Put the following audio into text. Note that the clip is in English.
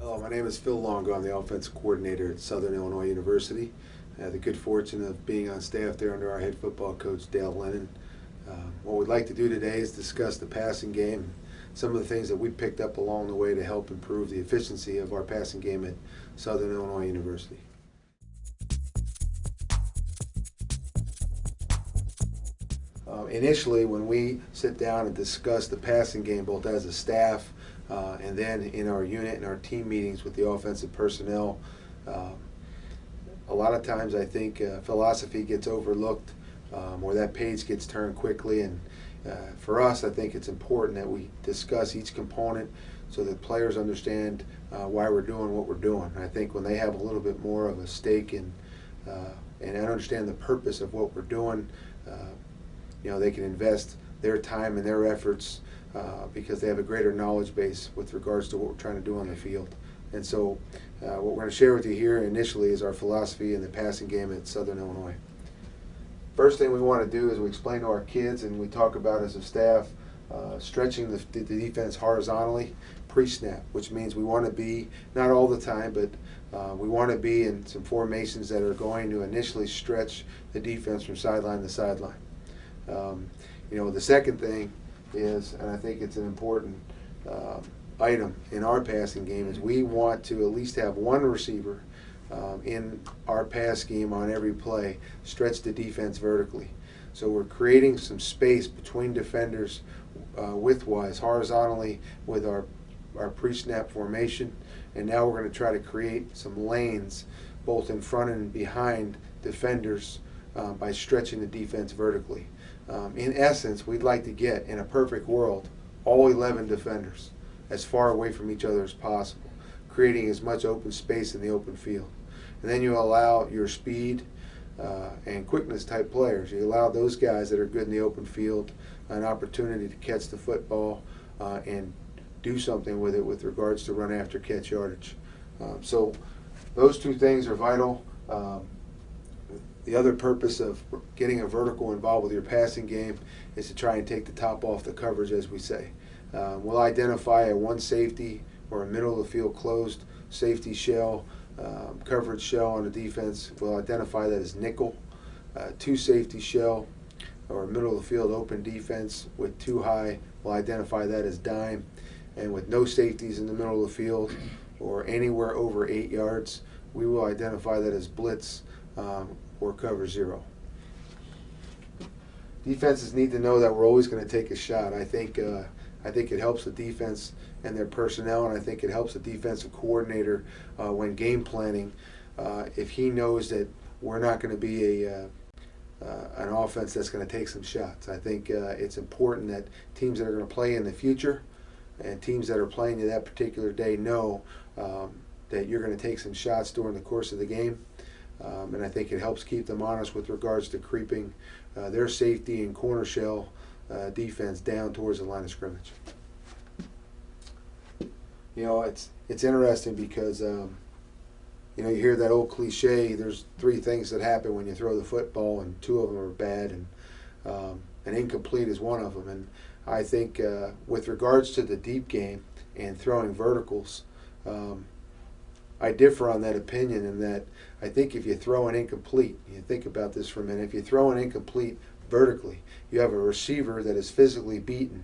Hello, my name is Phil Longo. I'm the offensive coordinator at Southern Illinois University. I had the good fortune of being on staff there under our head football coach, Dale Lennon. What we'd like to do today is discuss the passing game, some of the things that we picked up along the way to help improve the efficiency of our passing game at Southern Illinois University. Initially, when we sit down and discuss the passing game, both as a staff and then in our unit and our team meetings with the offensive personnel, a lot of times I think philosophy gets overlooked or that page gets turned quickly. And for us, I think it's important that we discuss each component so that players understand why we're doing what we're doing. I think when they have a little bit more of a stake in and understand the purpose of what we're doing, they can invest their time and their efforts because they have a greater knowledge base with regards to what we're trying to do on the field. And so what we're going to share with you here initially is our philosophy in the passing game at Southern Illinois. First thing we want to do is we explain to our kids and we talk about as a staff stretching the defense horizontally pre-snap, which means we want to be, not all the time, but we want to be in some formations that are going to initially stretch the defense from sideline to sideline. The second thing is, and I think it's an important item in our passing game, is we want to at least have one receiver in our pass scheme on every play stretch the defense vertically. So we're creating some space between defenders widthwise, horizontally with our pre-snap formation, and now we're going to try to create some lanes both in front and behind defenders by stretching the defense vertically. In essence, we'd like to get, in a perfect world, all 11 defenders as far away from each other as possible, creating as much open space in the open field. And then you allow your speed and quickness type players. You allow those guys that are good in the open field an opportunity to catch the football and do something with it with regards to run after catch yardage. So those two things are vital. The other purpose of getting a vertical involved with your passing game is to try and take the top off the coverage, as we say. We'll identify a one safety or a middle of the field closed safety shell, coverage shell on the defense. We'll identify that as nickel. Two safety shell or middle of the field open defense with two high, we'll identify that as dime. And with no safeties in the middle of the field or anywhere over 8 yards, we will identify that as blitz or cover zero. Defenses need to know that we're always going to take a shot. I think it helps the defense and their personnel, and I think it helps the defensive coordinator when game planning if he knows that we're not going to be an offense that's going to take some shots. I think it's important that teams that are going to play in the future and teams that are playing you that particular day know that you're going to take some shots during the course of the game. And I think it helps keep them honest with regards to creeping their safety and corner shell defense down towards the line of scrimmage. It's interesting because you hear that old cliche. There's three things that happen when you throw the football, and two of them are bad, and incomplete is one of them. And I think with regards to the deep game and throwing verticals, I differ on that opinion in that I think if you throw an incomplete, you think about this for a minute, if you throw an incomplete vertically, you have a receiver that is physically beaten